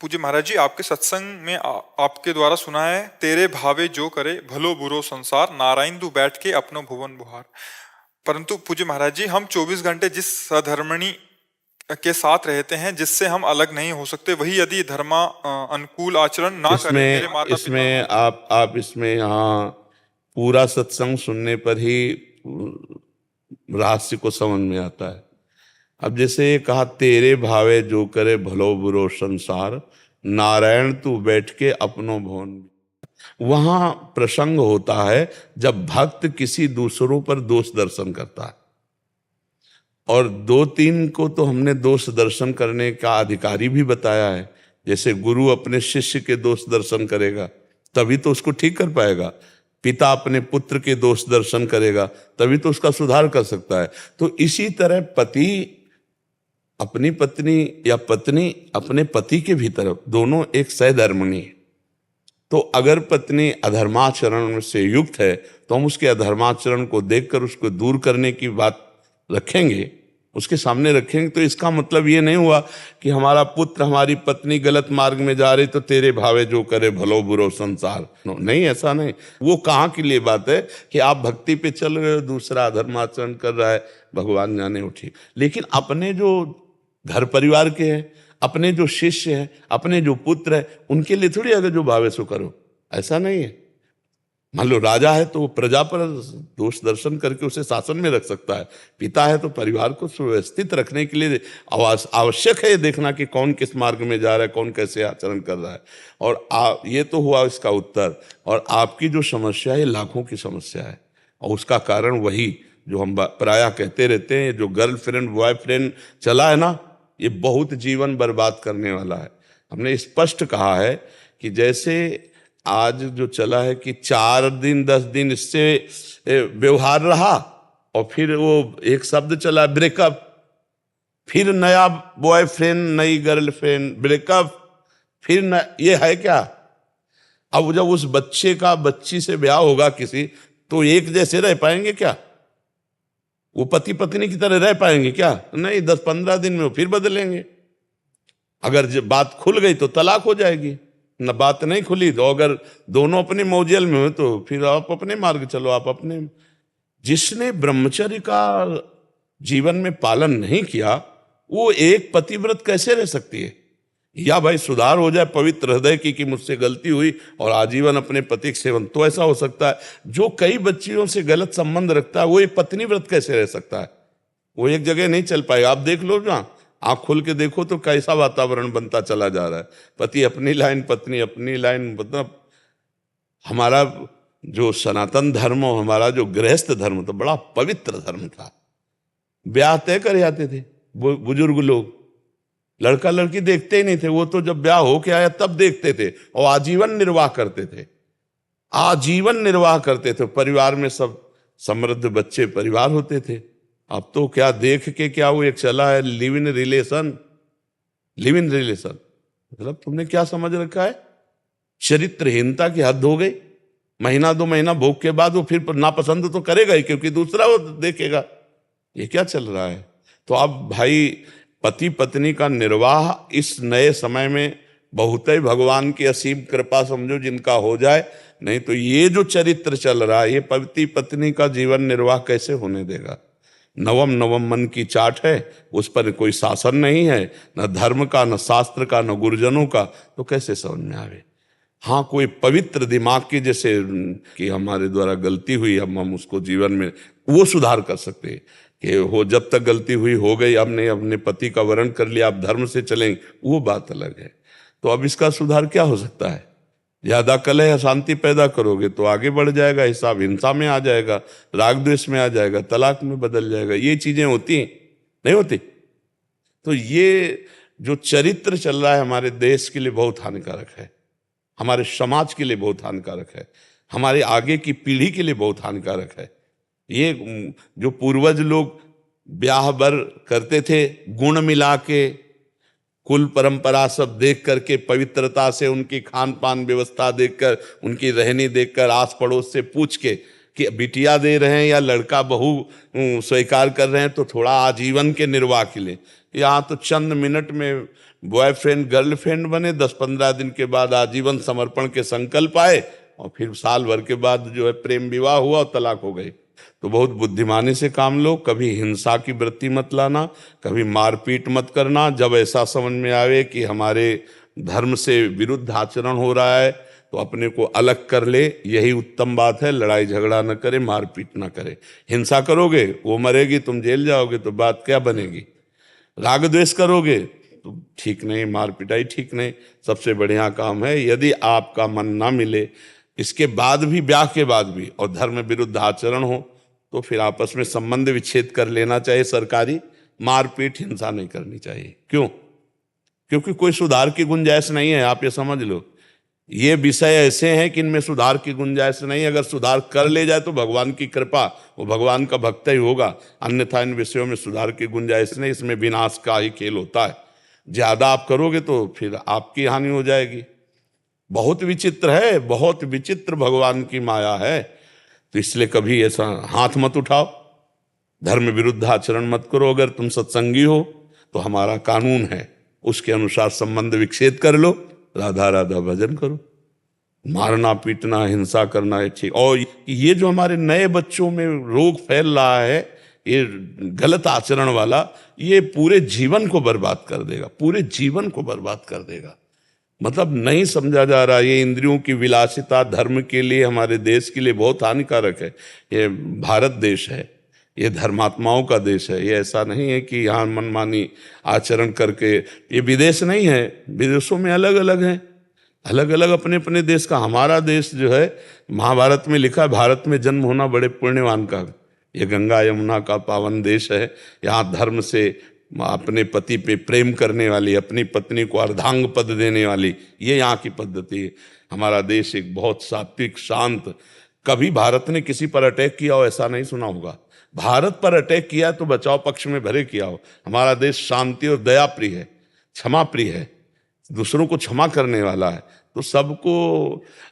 पूज्य महाराज जी, आपके सत्संग में आपके द्वारा सुना है, तेरे भावे जो करे भलो बुरो संसार, नारायण तू बैठ के अपनो भुवन बुहार। परंतु पूज्य महाराज जी, हम 24 घंटे जिस सधर्मणी के साथ रहते हैं, जिससे हम अलग नहीं हो सकते, वही यदि धर्मा अनुकूल आचरण ना करें, मेरे माता इसमें आप इसमें यहाँ पूरा सत्संग सुनने पर ही रहस्य को समझ में आता है। अब जैसे कहा, तेरे भावे जो करे भलो बुरो संसार, नारायण तू बैठ के अपनो भवन। वहां प्रसंग होता है जब भक्त किसी दूसरों पर दोष दर्शन करता है, और 2-3 को तो हमने दोष दर्शन करने का अधिकारी भी बताया है। जैसे गुरु अपने शिष्य के दोष दर्शन करेगा तभी तो उसको ठीक कर पाएगा, पिता अपने पुत्र के दोष दर्शन करेगा तभी तो उसका सुधार कर सकता है। तो इसी तरह पति अपनी पत्नी या पत्नी अपने पति के भीतर, दोनों एक सहधर्मिणी है। तो अगर पत्नी अधर्माचरण से युक्त है तो हम उसके अधर्माचरण को देखकर उसको दूर करने की बात रखेंगे, उसके सामने रखेंगे। तो इसका मतलब ये नहीं हुआ कि हमारा पुत्र हमारी पत्नी गलत मार्ग में जा रही तो तेरे भावे जो करे भलो बुरो संसार। नहीं, ऐसा नहीं। वो कहाँ के लिए बात है कि आप भक्ति पे चल रहे हो, दूसरा अधर्माचरण कर रहा है, भगवान जाने उठी। लेकिन अपने जो घर परिवार के हैं, अपने जो शिष्य हैं, अपने जो पुत्र है, उनके लिए थोड़ी अगर जो भावे सो करो, ऐसा नहीं है। मान लो राजा है तो वो प्रजा पर दोष दर्शन करके उसे शासन में रख सकता है, पिता है तो परिवार को सुव्यवस्थित रखने के लिए आवश्यक है ये देखना कि कौन किस मार्ग में जा रहा है, कौन कैसे आचरण कर रहा है। और ये तो हुआ इसका उत्तर। और आपकी जो समस्या है लाखों की समस्या है, और उसका कारण वही जो हम प्रायः कहते रहते हैं, जो गर्लफ्रेंड बॉयफ्रेंड चला है ना, ये बहुत जीवन बर्बाद करने वाला है। हमने स्पष्ट कहा है कि जैसे आज जो चला है कि 4 दिन 10 दिन इससे व्यवहार रहा, और फिर वो एक शब्द चला ब्रेकअप, फिर नया बॉयफ्रेंड नई गर्लफ्रेंड, ब्रेकअप, फिर ये है क्या? अब जब उस बच्चे का बच्ची से ब्याह होगा किसी, तो एक जैसे रह पाएंगे क्या? वो पति पत्नी की तरह रह पाएंगे क्या? नहीं, 10-15 दिन में वो फिर बदलेंगे। अगर जब बात खुल गई तो तलाक हो जाएगी, न बात नहीं खुली तो अगर दोनों अपने मौजेल में हो तो फिर आप अपने मार्ग चलो, आप अपने। जिसने ब्रह्मचर्य का जीवन में पालन नहीं किया, वो एक पतिव्रत कैसे रह सकती है? या भाई सुधार हो जाए पवित्र हृदय की कि मुझसे गलती हुई और आजीवन अपने पति के सेवन, तो ऐसा हो सकता है। जो कई बच्चियों से गलत संबंध रखता है वो एक पत्नी व्रत कैसे रह सकता है? वो एक जगह नहीं चल पाएगा। आप देख लो ना, आंख खोल के देखो तो कैसा वातावरण बनता चला जा रहा है। पति अपनी लाइन, पत्नी अपनी लाइन। मतलब हमारा जो सनातन धर्म और हमारा जो गृहस्थ धर्म तो बड़ा पवित्र धर्म था। ब्याह तय कर जाते थे बुजुर्ग लोग, लड़का लड़की देखते ही नहीं थे। वो तो जब ब्याह हो के आया तब देखते थे, और आजीवन निर्वाह करते थे, आजीवन निर्वाह करते थे। परिवार में सब समृद्ध बच्चे परिवार होते थे। अब तो क्या देख के क्या वो एक चला है live in relation. Live in relation मतलब तुमने क्या समझ रखा है? चरित्रहीनता की हद हो गई। महीना 2 महीना भोग के बाद वो फिर नापसंद तो करेगा ही, क्योंकि दूसरा वो देखेगा। ये क्या चल रहा है? तो अब भाई पति पत्नी का निर्वाह इस नए समय में बहुत ही भगवान की असीम कृपा समझो जिनका हो जाए। नहीं तो ये जो चरित्र चल रहा है, ये पति पत्नी का जीवन निर्वाह कैसे होने देगा? नवम मन की चाट है, उस पर कोई शासन नहीं है, न धर्म का, न शास्त्र का, न गुरुजनों का, तो कैसे समझ में आवे? हाँ, कोई पवित्र दिमाग की, जैसे कि हमारे द्वारा गलती हुई, अब हम उसको जीवन में वो सुधार कर सकते हैं कि हो, जब तक गलती हुई हो गई, हमने अपने पति का वरण कर लिया, अब धर्म से चलेंगे, वो बात अलग है। तो अब इसका सुधार क्या हो सकता है? ज्यादा कलह अशांति पैदा करोगे तो आगे बढ़ जाएगा, हिसाब हिंसा में आ जाएगा, राग द्वेष में आ जाएगा, तलाक में बदल जाएगा। ये चीजें होती हैं? नहीं होती। तो ये जो चरित्र चल रहा है हमारे देश के लिए बहुत हानिकारक है, हमारे समाज के लिए बहुत हानिकारक है, हमारे आगे की पीढ़ी के लिए बहुत हानिकारक है। ये जो पूर्वज लोग ब्याह बर करते थे, गुण मिला के, कुल परंपरा सब देख करके, पवित्रता से उनकी खान पान व्यवस्था देखकर, उनकी रहनी देखकर, आस पड़ोस से पूछ के कि बिटिया दे रहे हैं या लड़का बहू स्वीकार कर रहे हैं तो थोड़ा आजीवन के निर्वाह के लिए, यहाँ तो चंद मिनट में बॉयफ्रेंड गर्लफ्रेंड बने, 10-15 दिन के बाद आजीवन समर्पण के संकल्प आए और फिर साल भर के बाद जो है प्रेम विवाह हुआ और तलाक हो गई। तो बहुत बुद्धिमानी से काम लो, कभी हिंसा की वृत्ति मत लाना, कभी मारपीट मत करना। जब ऐसा समझ में आवे कि हमारे धर्म से विरुद्ध आचरण हो रहा है तो अपने को अलग कर ले, यही उत्तम बात है। लड़ाई झगड़ा न करे, मारपीट न करे। हिंसा करोगे वो मरेगी, तुम जेल जाओगे, तो बात क्या बनेगी। राग द्वेष करोगे तो ठीक नहीं, मार पिटाई ठीक नहीं। सबसे बढ़िया काम है यदि आपका मन ना मिले इसके बाद भी, ब्याह के बाद भी, और धर्म विरुद्ध आचरण हो तो फिर आपस में संबंध विच्छेद कर लेना चाहिए सरकारी। मारपीट हिंसा नहीं करनी चाहिए। क्यों? क्योंकि कोई सुधार की गुंजाइश नहीं है। आप ये समझ लो, ये विषय ऐसे हैं कि इनमें सुधार की गुंजाइश नहीं। अगर सुधार कर ले जाए तो भगवान की कृपा, वो भगवान का भक्त ही होगा, अन्यथा इन विषयों में सुधार की गुंजाइश नहीं। इसमें विनाश का ही खेल होता है। ज्यादा आप करोगे तो फिर आपकी हानि हो जाएगी। बहुत विचित्र है, बहुत विचित्र भगवान की माया है। तो इसलिए कभी ऐसा हाथ मत उठाओ, धर्म विरुद्ध आचरण मत करो। अगर तुम सत्संगी हो तो हमारा कानून है, उसके अनुसार संबंध विच्छेद कर लो, राधा राधा भजन करो। मारना पीटना हिंसा करना है ठीक। और ये जो हमारे नए बच्चों में रोग फैल रहा है, ये गलत आचरण वाला, ये पूरे जीवन को बर्बाद कर देगा, पूरे जीवन को बर्बाद कर देगा। मतलब नहीं समझा जा रहा। ये इंद्रियों की विलासिता धर्म के लिए, हमारे देश के लिए बहुत हानिकारक है। ये भारत देश है, ये धर्मात्माओं का देश है। ये ऐसा नहीं है कि यहाँ मनमानी आचरण करके, ये विदेश नहीं है, विदेशों में अलग अलग हैं, अलग अलग अपने अपने देश का। हमारा देश जो है, महाभारत में लिखा है, भारत में जन्म होना बड़े पुण्यवान का। ये गंगा यमुना का पावन देश है। यहाँ धर्म से अपने पति पे प्रेम करने वाली, अपनी पत्नी को अर्धांग पद देने वाली, ये यहाँ की पद्धति है। हमारा देश एक बहुत सात्विक शांत। कभी भारत ने किसी पर अटैक किया हो ऐसा नहीं सुना होगा। भारत पर अटैक किया तो बचाव पक्ष में भरे किया हो। हमारा देश शांति और दया प्रिय है, क्षमा प्रिय है, दूसरों को क्षमा करने वाला है। तो सबको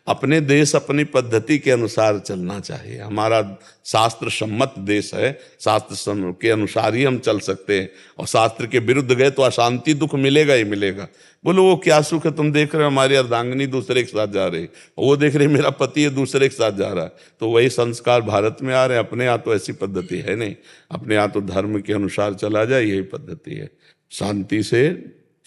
अपने देश अपनी पद्धति के अनुसार चलना चाहिए। हमारा शास्त्र सम्मत देश है, शास्त्र के अनुसार ही हम चल सकते हैं। और शास्त्र के विरुद्ध गए तो अशांति, दुख मिलेगा ही मिलेगा। बोलो वो क्या सुख है, तुम देख रहे हो हमारी अर्धांगिनी दूसरे के साथ जा रही, वो देख रहे मेरा पति है दूसरे के साथ जा रहा है। तो वही संस्कार भारत में आ रहे हैं। अपने यहाँ तो ऐसी पद्धति है नहीं, अपने यहाँ तो धर्म के अनुसार चला जाए, यही पद्धति है। शांति से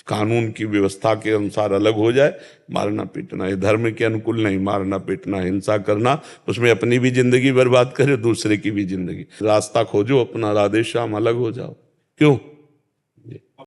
कानून की व्यवस्था के अनुसार अलग हो जाए। मारना पीटना ये धर्म के अनुकूल नहीं। मारना पीटना हिंसा करना, उसमें अपनी भी जिंदगी बर्बाद करे, दूसरे की भी जिंदगी। रास्ता खोजो अपना, राधे श्याम, अलग हो जाओ। क्यों?